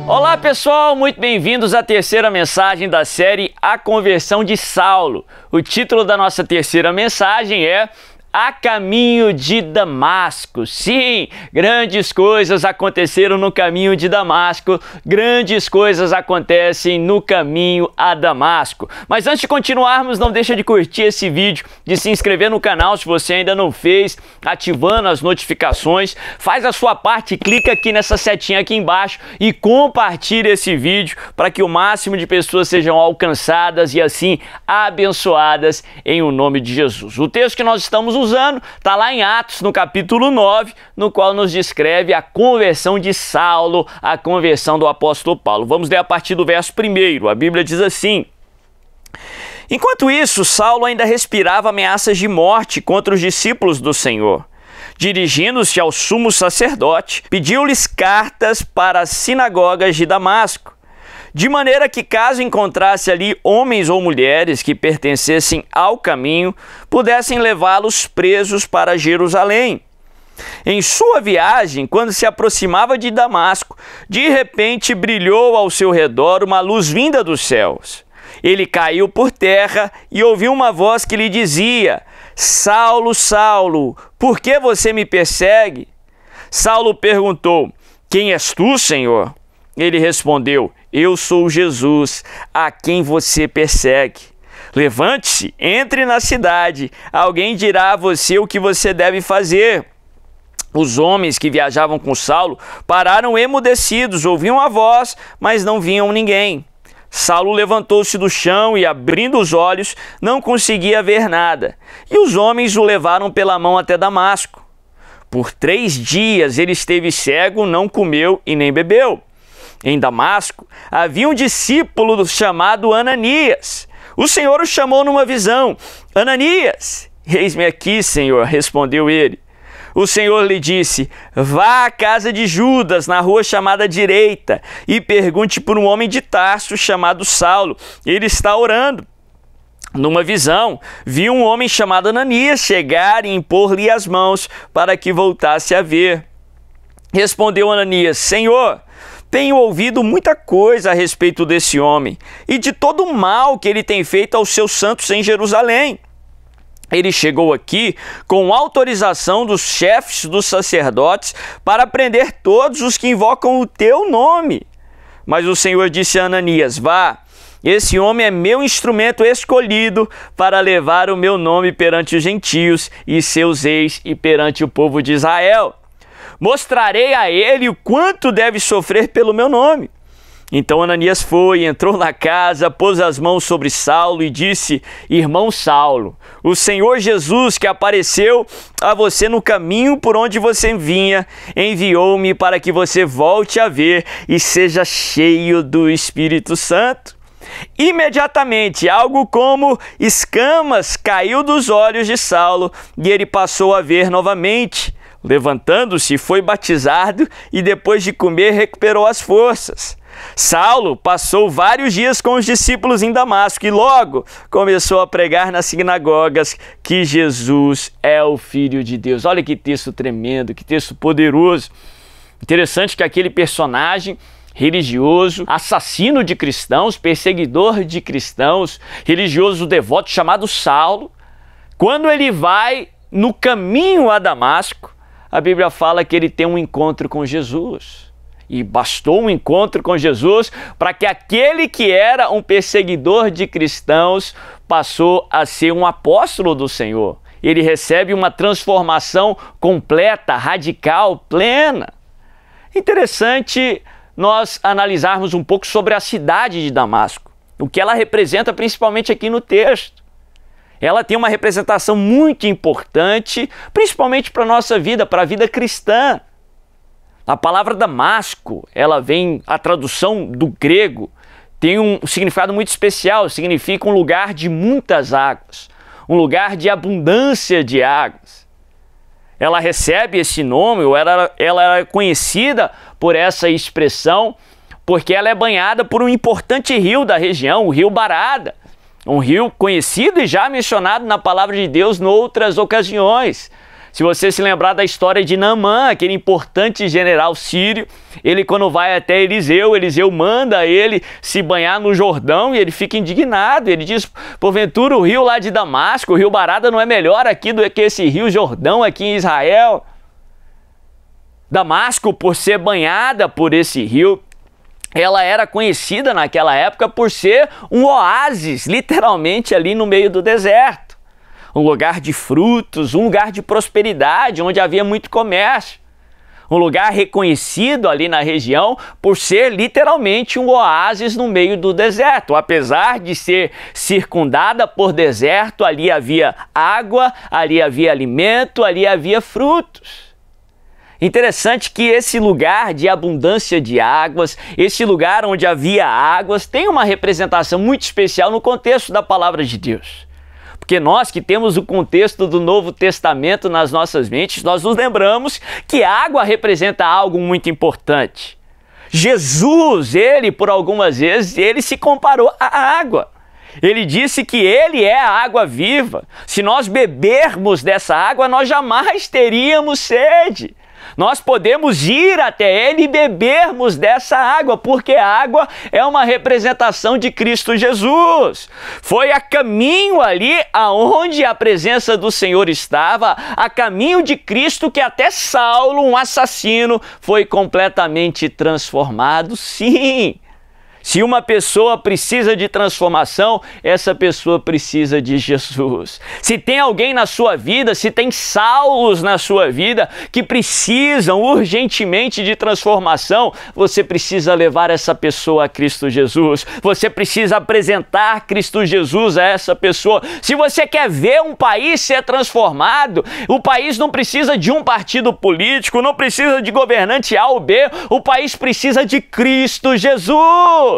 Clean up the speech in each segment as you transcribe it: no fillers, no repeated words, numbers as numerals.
Olá pessoal, muito bem-vindos à terceira mensagem da série A Conversão de Saulo. O título da nossa terceira mensagem é A Caminho de Damasco. Sim, grandes coisas aconteceram no caminho de Damasco, grandes coisas acontecem no caminho a Damasco. Mas antes de continuarmos, não deixa de curtir esse vídeo, de se inscrever no canal se você ainda não fez, ativando as notificações, faz a sua parte, clica aqui nessa setinha aqui embaixo e compartilha esse vídeo para que o máximo de pessoas sejam alcançadas e assim abençoadas em o nome de Jesus. O texto que nós estamos usando está lá em Atos, no capítulo 9, no qual nos descreve a conversão de Saulo, a conversão do apóstolo Paulo. Vamos ler a partir do verso 1. A Bíblia diz assim: Enquanto isso, Saulo ainda respirava ameaças de morte contra os discípulos do Senhor. Dirigindo-se ao sumo sacerdote, pediu-lhes cartas para as sinagogas de Damasco, de maneira que, caso encontrasse ali homens ou mulheres que pertencessem ao caminho, pudessem levá-los presos para Jerusalém. Em sua viagem, quando se aproximava de Damasco, de repente brilhou ao seu redor uma luz vinda dos céus. Ele caiu por terra e ouviu uma voz que lhe dizia: Saulo, Saulo, por que você me persegue? Saulo perguntou: Quem és tu, Senhor? Ele respondeu: Eu sou Jesus, a quem você persegue. Levante-se, entre na cidade, alguém dirá a você o que você deve fazer. Os homens que viajavam com Saulo pararam emudecidos, ouviam a voz, mas não viam ninguém. Saulo levantou-se do chão e, abrindo os olhos, não conseguia ver nada. E os homens o levaram pela mão até Damasco. Por 3 dias ele esteve cego, não comeu e nem bebeu. Em Damasco havia um discípulo chamado Ananias. O Senhor o chamou numa visão: Ananias! Eis-me aqui, Senhor, respondeu ele. O Senhor lhe disse: Vá à casa de Judas, na rua chamada Direita, e pergunte por um homem de Tarso chamado Saulo. Ele está orando. Numa visão, viu um homem chamado Ananias chegar e impor-lhe as mãos para que voltasse a ver. Respondeu Ananias: Senhor, tenho ouvido muita coisa a respeito desse homem e de todo o mal que ele tem feito aos seus santos em Jerusalém. Ele chegou aqui com autorização dos chefes dos sacerdotes para prender todos os que invocam o teu nome. Mas o Senhor disse a Ananias: Vá, esse homem é meu instrumento escolhido para levar o meu nome perante os gentios e seus reis e perante o povo de Israel. Mostrarei a ele o quanto deve sofrer pelo meu nome. Então Ananias foi, entrou na casa, pôs as mãos sobre Saulo e disse: Irmão Saulo, o Senhor Jesus, que apareceu a você no caminho por onde você vinha, enviou-me para que você volte a ver e seja cheio do Espírito Santo. Imediatamente, algo como escamas caiu dos olhos de Saulo e ele passou a ver novamente. Levantando-se, foi batizado e depois de comer recuperou as forças. Saulo passou vários dias com os discípulos em Damasco e logo começou a pregar nas sinagogas que Jesus é o Filho de Deus. Olha que texto tremendo, que texto poderoso. Interessante que aquele personagem religioso, assassino de cristãos, perseguidor de cristãos, religioso devoto chamado Saulo, quando ele vai no caminho a Damasco, a Bíblia fala que ele tem um encontro com Jesus. E bastou um encontro com Jesus para que aquele que era um perseguidor de cristãos passou a ser um apóstolo do Senhor. Ele recebe uma transformação completa, radical, plena. Interessante nós analisarmos um pouco sobre a cidade de Damasco, o que ela representa principalmente aqui no texto. Ela tem uma representação muito importante, principalmente para a nossa vida, para a vida cristã. A palavra Damasco, ela vem, a tradução do grego, tem um significado muito especial, significa um lugar de muitas águas, um lugar de abundância de águas. Ela recebe esse nome, ou ela é conhecida por essa expressão, porque ela é banhada por um importante rio da região, o rio Barada. Um rio conhecido e já mencionado na palavra de Deus em outras ocasiões. Se você se lembrar da história de Naamã, aquele importante general sírio, ele quando vai até Eliseu, Eliseu manda ele se banhar no Jordão e ele fica indignado. Ele diz, porventura o rio lá de Damasco, o rio Barada não é melhor aqui do que esse rio Jordão aqui em Israel? Damasco, por ser banhada por esse rio, ela era conhecida naquela época por ser um oásis, literalmente ali no meio do deserto. Um lugar de frutos, um lugar de prosperidade, onde havia muito comércio. Um lugar reconhecido ali na região por ser literalmente um oásis no meio do deserto. Apesar de ser circundada por deserto, ali havia água, ali havia alimento, ali havia frutos. Interessante que esse lugar de abundância de águas, esse lugar onde havia águas, tem uma representação muito especial no contexto da palavra de Deus. Porque nós que temos o contexto do Novo Testamento nas nossas mentes, nós nos lembramos que água representa algo muito importante. Jesus, ele por algumas vezes, ele se comparou à água. Ele disse que ele é a água viva. Se nós bebermos dessa água, nós jamais teríamos sede. Nós podemos ir até ele e bebermos dessa água, porque a água é uma representação de Cristo Jesus. Foi a caminho ali aonde a presença do Senhor estava, a caminho de Cristo, que até Saulo, um assassino, foi completamente transformado. Sim! Se uma pessoa precisa de transformação, essa pessoa precisa de Jesus. Se tem alguém na sua vida, se tem Saulos na sua vida que precisam urgentemente de transformação, você precisa levar essa pessoa a Cristo Jesus. Você precisa apresentar Cristo Jesus a essa pessoa. Se você quer ver um país ser transformado, o país não precisa de um partido político, não precisa de governante A ou B, o país precisa de Cristo Jesus.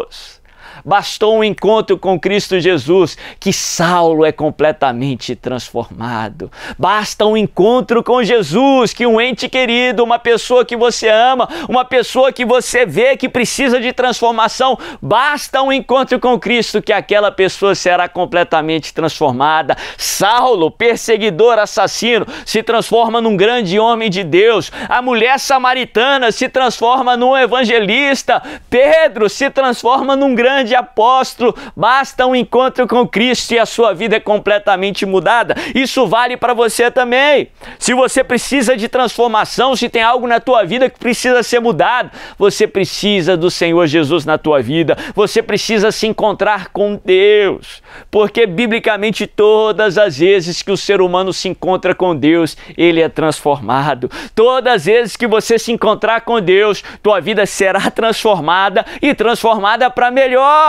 Bastou um encontro com Cristo Jesus que Saulo é completamente transformado. Basta um encontro com Jesus que um ente querido, uma pessoa que você ama, uma pessoa que você vê que precisa de transformação, basta um encontro com Cristo que aquela pessoa será completamente transformada. Saulo, perseguidor, assassino, se transforma num grande homem de Deus. A mulher samaritana se transforma num evangelista. Pedro se transforma num grande apóstolo. Basta um encontro com Cristo e a sua vida é completamente mudada. Isso vale para você também. Se você precisa de transformação, se tem algo na tua vida que precisa ser mudado, você precisa do Senhor Jesus na tua vida. Você precisa se encontrar com Deus. Porque biblicamente todas as vezes que o ser humano se encontra com Deus, ele é transformado. Todas as vezes que você se encontrar com Deus, tua vida será transformada e transformada para melhor.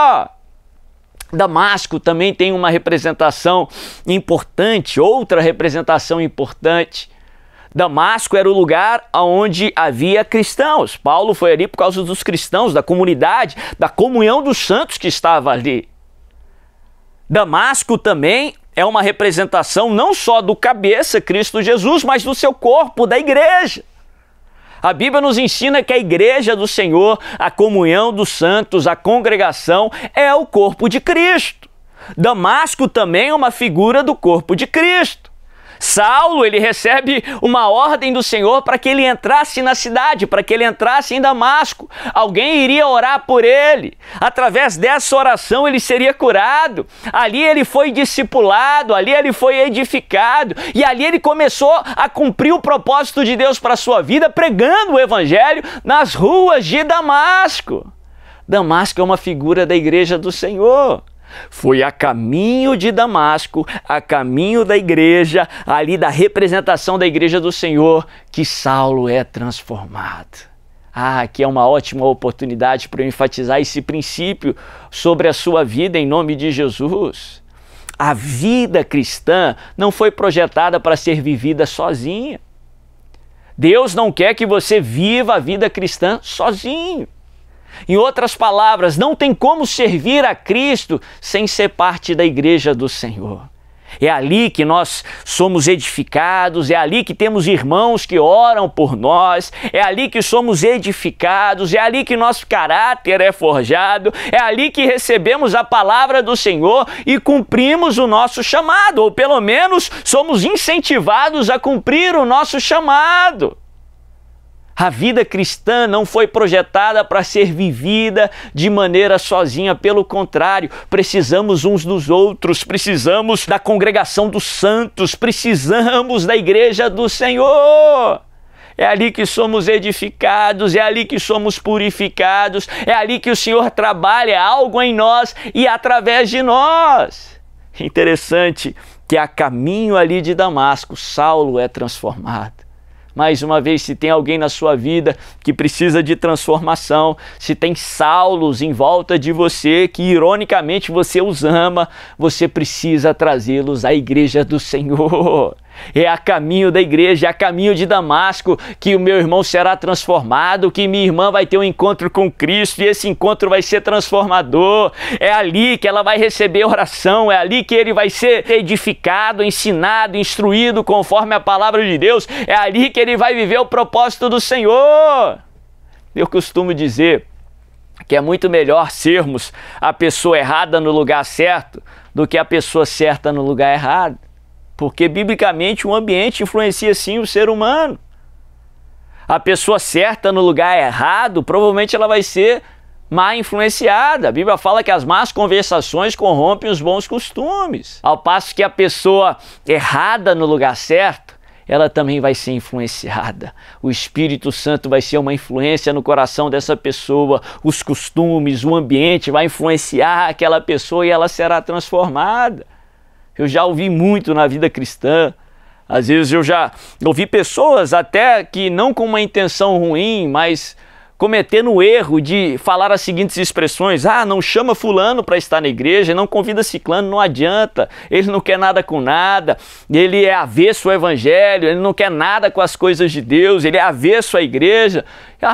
Damasco também tem uma representação importante, outra representação importante. Damasco era o lugar onde havia cristãos. Paulo foi ali por causa dos cristãos, da comunidade, da comunhão dos santos que estava ali. Damasco também é uma representação não só do cabeça, Cristo Jesus, mas do seu corpo, da igreja. A Bíblia nos ensina que a igreja do Senhor, a comunhão dos santos, a congregação, é o corpo de Cristo. Damasco também é uma figura do corpo de Cristo. Saulo, ele recebe uma ordem do Senhor para que ele entrasse na cidade, para que ele entrasse em Damasco. Alguém iria orar por ele. Através dessa oração ele seria curado. Ali ele foi discipulado, ali ele foi edificado. E ali ele começou a cumprir o propósito de Deus para a sua vida, pregando o evangelho nas ruas de Damasco. Damasco é uma figura da igreja do Senhor. Foi a caminho de Damasco, a caminho da igreja, ali da representação da igreja do Senhor, que Saulo é transformado. Aqui é uma ótima oportunidade para eu enfatizar esse princípio sobre a sua vida em nome de Jesus. A vida cristã não foi projetada para ser vivida sozinha. Deus não quer que você viva a vida cristã sozinho. Em outras palavras, não tem como servir a Cristo sem ser parte da igreja do Senhor. É ali que nós somos edificados, é ali que temos irmãos que oram por nós, é ali que somos edificados, é ali que nosso caráter é forjado, é ali que recebemos a palavra do Senhor e cumprimos o nosso chamado, ou pelo menos somos incentivados a cumprir o nosso chamado. A vida cristã não foi projetada para ser vivida de maneira sozinha, pelo contrário, precisamos uns dos outros, precisamos da congregação dos santos, precisamos da igreja do Senhor. É ali que somos edificados, é ali que somos purificados, é ali que o Senhor trabalha algo em nós e através de nós. Interessante que a caminho ali de Damasco, Saulo é transformado. Mais uma vez, se tem alguém na sua vida que precisa de transformação, se tem Saulos em volta de você, que ironicamente você os ama, você precisa trazê-los à igreja do Senhor. É a caminho da igreja, é a caminho de Damasco que o meu irmão será transformado, que minha irmã vai ter um encontro com Cristo e esse encontro vai ser transformador. É ali que ela vai receber oração, é ali que ele vai ser edificado, ensinado, instruído conforme a palavra de Deus. É ali que ele vai viver o propósito do Senhor. Eu costumo dizer que é muito melhor sermos a pessoa errada no lugar certo do que a pessoa certa no lugar errado. Porque, biblicamente, o ambiente influencia, sim, o ser humano. A pessoa certa no lugar errado, provavelmente ela vai ser mal influenciada. A Bíblia fala que as más conversações corrompem os bons costumes. Ao passo que a pessoa errada no lugar certo, ela também vai ser influenciada. O Espírito Santo vai ser uma influência no coração dessa pessoa. Os costumes, o ambiente vai influenciar aquela pessoa e ela será transformada. Eu já ouvi muito na vida cristã, às vezes eu já ouvi pessoas até que não com uma intenção ruim, mas cometendo o erro de falar as seguintes expressões: ah, não chama fulano para estar na igreja, não convida ciclano, não adianta, ele não quer nada com nada, ele é avesso ao evangelho, ele não quer nada com as coisas de Deus, ele é avesso à igreja.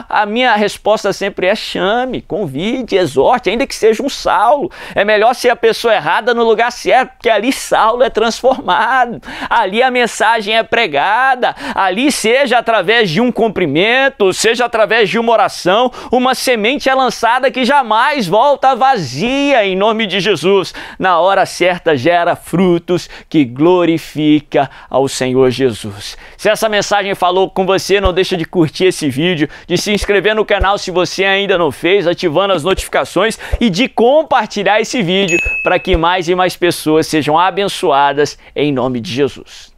A minha resposta sempre é: chame, convide, exorte, ainda que seja um Saulo. É melhor ser a pessoa errada no lugar certo, porque ali Saulo é transformado, ali a mensagem é pregada, ali seja através de um cumprimento, seja através de uma oração, uma semente é lançada que jamais volta vazia, em nome de Jesus. Na hora certa gera frutos que glorifica ao Senhor Jesus. Se essa mensagem falou com você, não deixa de curtir esse vídeo, de se inscrever no canal se você ainda não fez, ativando as notificações, e de compartilhar esse vídeo para que mais e mais pessoas sejam abençoadas em nome de Jesus.